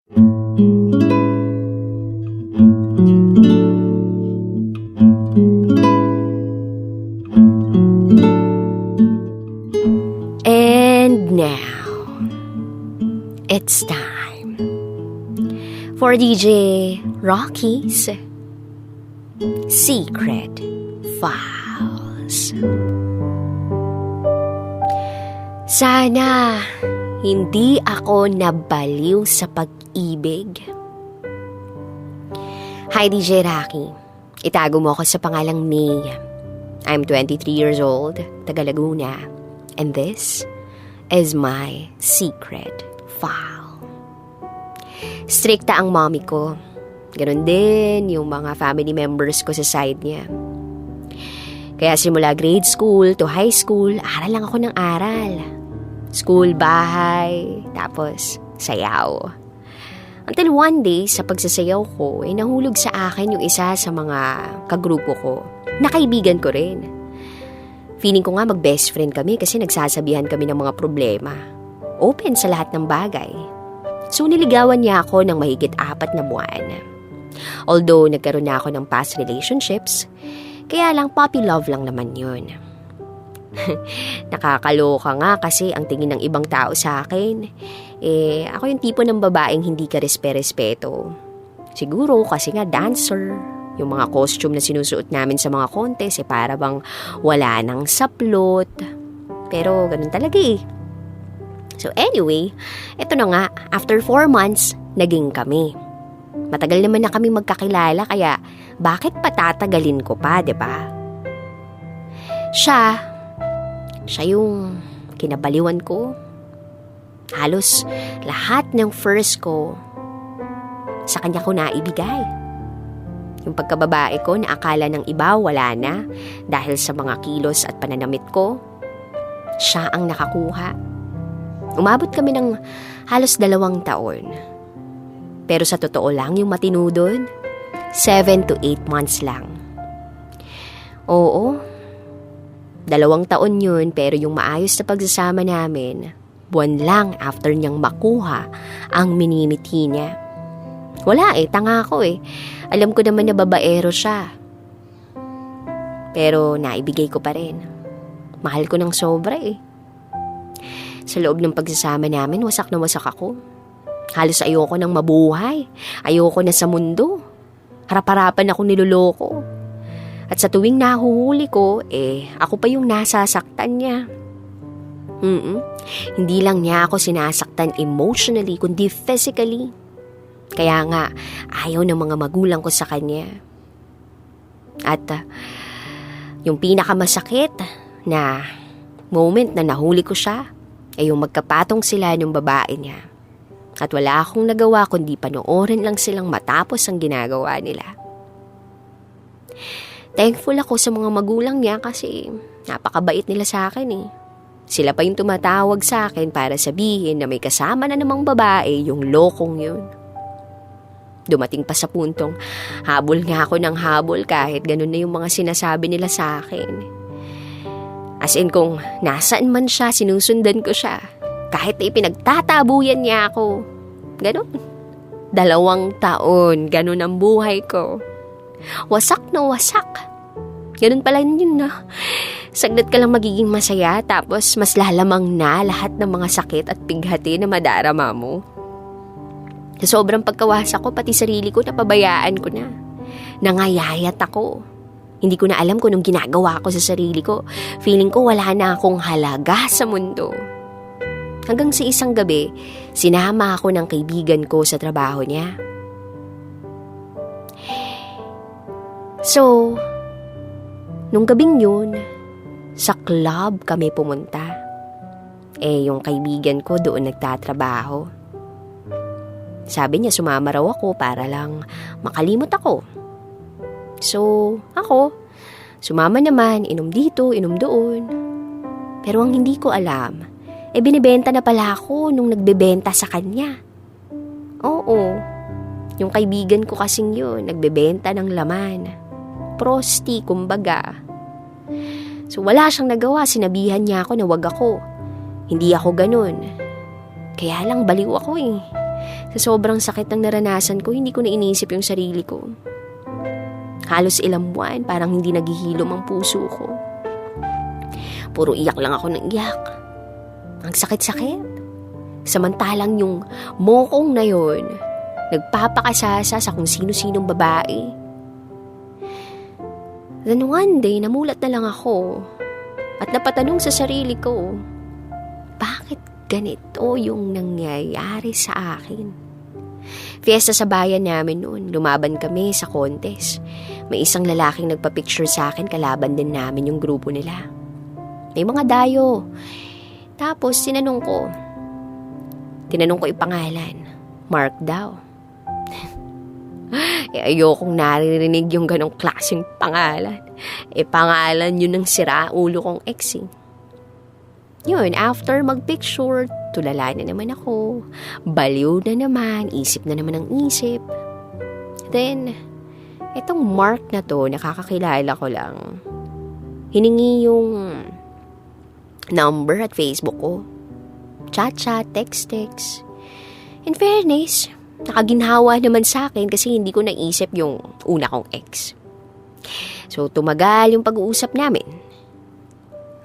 And now, it's time for DJ Rocky's Secret Files. Sana hindi ako nabaliw sa pag-ibig. Hi DJ Rocky, itago mo ako sa pangalang May. I'm 23 years old, taga Laguna, and this is my secret file. Strikta ang mommy ko. Ganon din yung mga family members ko sa side niya. Kaya simula grade school to high school, aral lang ako ng aral. School, bahay, tapos sayaw. Until one day, sa pagsasayaw ko, nahulog sa akin yung isa sa mga kagrupo ko, na kaibigan ko rin. Feeling ko nga mag-best friend kami kasi nagsasabihan kami ng mga problema. Open sa lahat ng bagay. So niligawan niya ako ng mahigit 4 na buwan. Although nagkaroon na ako ng past relationships, kaya lang puppy love lang naman yun. Nakakaloka nga kasi ang tingin ng ibang tao sa akin, ako yung tipo ng babaeng hindi ka respeto. Siguro kasi nga dancer, yung mga costume na sinusuot namin sa mga contest, para bang wala nang saplot. Pero ganun talaga eh. So anyway, eto na nga, after 4 months, naging kami. Matagal naman na kami magkakilala, kaya bakit patatagalin ko pa, diba? Siya yung kinabaliwan ko. Halos lahat ng first ko, sa kanya ko naibigay. Yung pagkababae ko na akala ng iba wala na dahil sa mga kilos at pananamit ko, siya ang nakakuha. Umabot kami ng halos 2 taon. Pero sa totoo lang yung matino doon, 7 to 8 months lang. Oo, 2 taon yun, pero yung maayos na pagsasama namin, buwan lang after niyang makuha ang minimiti niya. Wala tanga ako Alam ko naman na babaero siya. Pero naibigay ko pa rin. Mahal ko ng sobra Sa loob ng pagsasama namin, wasak na wasak ako. Halos ayoko nang mabuhay. Ayoko na sa mundo. Harap-harapan ako niloloko. At sa tuwing nahuhuli ko, ako pa yung nasasaktan niya. Hindi lang niya ako sinasaktan emotionally, kundi physically. Kaya nga, ayaw ng mga magulang ko sa kanya. At yung pinakamasakit na moment na nahuli ko siya, ay yung magkapatong sila ng babae niya. At wala akong nagawa kundi panoorin lang silang matapos ang ginagawa nila. Thankful ako sa mga magulang niya kasi napakabait nila sa akin Sila pa yung tumatawag sa akin para sabihin na may kasama na namang babae yung lokong yun. Dumating pa sa puntong habol nga ako ng habol kahit ganun na yung mga sinasabi nila sa akin. As in kung nasaan man siya, sinusundan ko siya. Kahit ipinagtatabuyan niya ako. Ganun. 2 taon, ganun ang buhay ko. Wasak na wasak. Ganun pala yun Saglit ka lang magiging masaya, tapos mas lalamang na lahat ng mga sakit at pighati na madarama mo. Sa sobrang pagkawasak ko, pati sarili ko napabayaan ko na. Nangayayat ako. Hindi ko na alam kung anong ginagawa ko sa sarili ko. Feeling ko wala na akong halaga sa mundo. Hanggang sa isang gabi, sinama ako ng kaibigan ko sa trabaho niya. So, nung gabing yun, sa club kami pumunta. Yung kaibigan ko doon nagtatrabaho. Sabi niya sumama raw ako para lang makalimot ako. So, ako, sumama naman, inom dito, inom doon. Pero ang hindi ko alam, binibenta na pala ako nung nagbebenta sa kanya. Oo, yung kaibigan ko kasing yun, nagbebenta ng laman. Prosti, kumbaga. So wala siyang nagawa, sinabihan niya ako na wag ako. Hindi ako ganun. Kaya lang baliw ako Sa sobrang sakit ng naranasan ko, hindi ko na inisip yung sarili ko. Halos ilang buwan, parang hindi naghihilom ang puso ko. Puro iyak lang ako ng iyak. Ang sakit-sakit. Samantalang yung mokong na yon, nagpapakasasa sa kung sino-sinong babae. Then one day, namulat na lang ako at napatanong sa sarili ko, bakit ganito yung nangyayari sa akin? Fiesta sa bayan namin noon, lumaban kami sa contest. May isang lalaking nagpa-picture sa akin, kalaban din namin yung grupo nila. May mga dayo. Tapos tinanong ko yung pangalan. Mark daw. Ayokong naririnig yung ganong klaseng pangalan. Pangalan yun ng sira ulo kong ex. Yun, after magpicture, tulala na naman ako. Baliw na naman, isip na naman ang isip. Then, etong Mark na to, nakakakilala ko lang. Hiningi yung number at Facebook ko. Chat, text. In fairness, nakaginhawa naman sa akin kasi hindi ko naisip yung una kong ex. So, tumagal yung pag-uusap namin.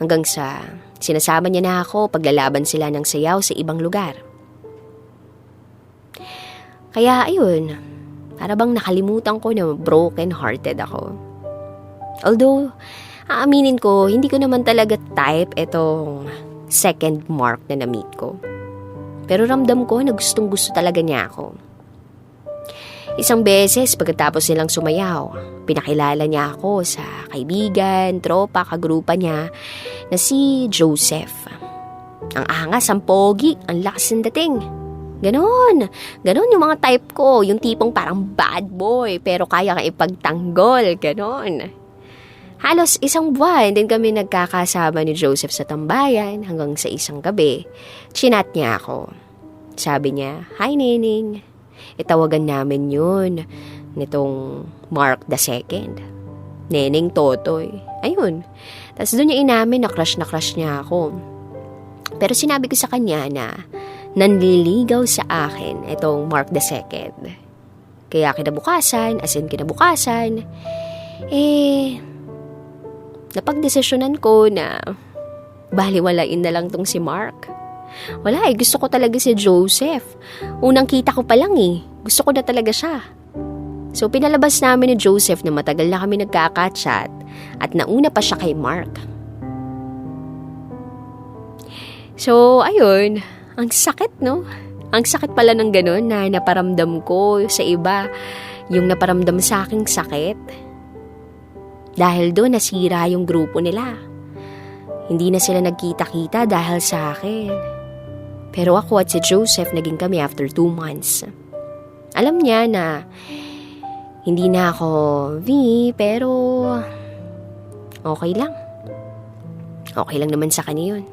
Hanggang sa sinasama niya na ako paglalaban sila ng sayaw sa ibang lugar. Kaya ayun, para bang nakalimutan ko na broken-hearted ako. Although, aaminin ko, hindi ko naman talaga type itong second Mark na na-meet ko. Pero ramdam ko na gustong-gusto talaga niya ako. Isang beses, pagkatapos nilang sumayaw, pinakilala niya ako sa kaibigan, tropa, kagrupa niya na si Joseph. Ang angas, ang pogi, ang lakas ng dating. Ganon yung mga type ko, yung tipong parang bad boy pero kaya kang ipagtanggol, ganon. Halos isang buwan din kami nagkakasama ni Joseph sa tambayan hanggang sa isang gabi, chinat niya ako. Sabi niya, "Hi, Neneng." Itawagan namin yun nitong Mark II. Neneng Totoy. Ayun. Tapos doon niya inamin na crush niya ako. Pero sinabi ko sa kanya na nanliligaw sa akin itong Mark II. Kaya kinabukasan, napagdesisyonan ko na baliwalain na lang tong si Mark. Wala gusto ko talaga si Joseph. Unang kita ko pa lang gusto ko na talaga siya. So pinalabas namin ni Joseph na matagal na kami nagkaka-chat at nauna pa siya kay Mark. So ayun, ang sakit no? Ang sakit pala ng ganun na naparamdam ko sa iba yung naparamdam sa aking sakit. Dahil doon nasira yung grupo nila. Hindi na sila nagkita-kita dahil sa akin. Pero ako at si Joseph naging kami after 2 months. Alam niya na hindi na ako V, pero okay lang. Okay lang naman sa kanya yun.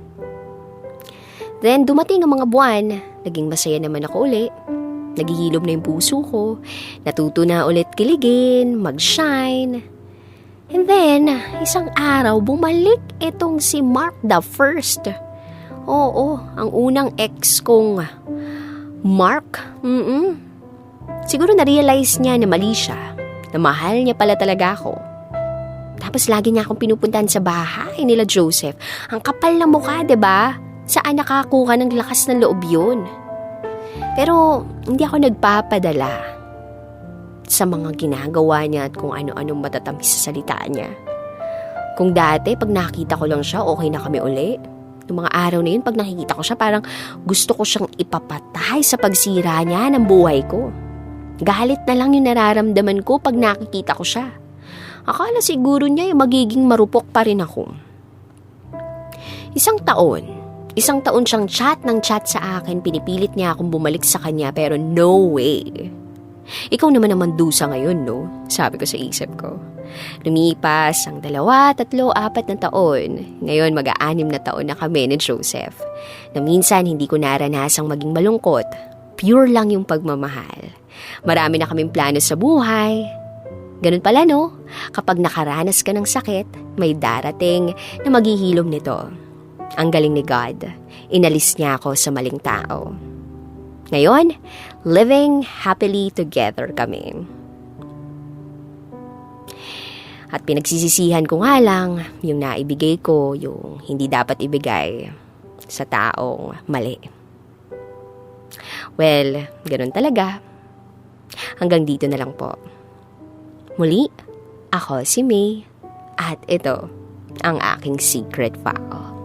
Then dumating ang mga buwan, naging masaya naman ako uli. Naghihilom na yung puso ko, natuto na ulit kiligin, mag-shine. And then, isang araw, bumalik itong si Mark the First. Oo, ang unang ex kong Mark. Siguro na-realize niya na mali siya, na mahal niya pala talaga ako. Tapos lagi niya akong pinupuntahan sa bahay nila Joseph. Ang kapal ng mukha, 'di ba? Saan nakakuha ng lakas ng loob yun? Pero hindi ako nagpapadala sa mga ginagawa niya at kung ano-anong matatamis sa salita niya. Kung dati, pag nakita ko lang siya, okay na kami uli. Noong mga araw na yun, pag nakikita ko siya, parang gusto ko siyang ipapatay sa pagsira niya ng buhay ko. Galit na lang yung nararamdaman ko pag nakikita ko siya. Akala siguro niya yung magiging marupok pa rin ako. Isang taon siyang chat sa akin, pinipilit niya akong bumalik sa kanya pero no way. Ikaw naman dusa ngayon, no? Sabi ko sa isip ko. Lumipas ang 2, 3, 4 na taon. Ngayon, 6 na taon na kami ni Joseph. Na minsan, hindi ko naranasang maging malungkot. Pure lang yung pagmamahal. Marami na kaming plano sa buhay. Ganun pala, no? Kapag nakaranas ka ng sakit, may darating na maghihilom nito. Ang galing ni God. Inalis niya ako sa maling tao. Ngayon, living happily together kami. At pinagsisisihan ko nga lang yung naibigay ko, yung hindi dapat ibigay sa taong mali. Well, ganun talaga. Hanggang dito na lang po. Muli, ako si May at ito ang aking secret file.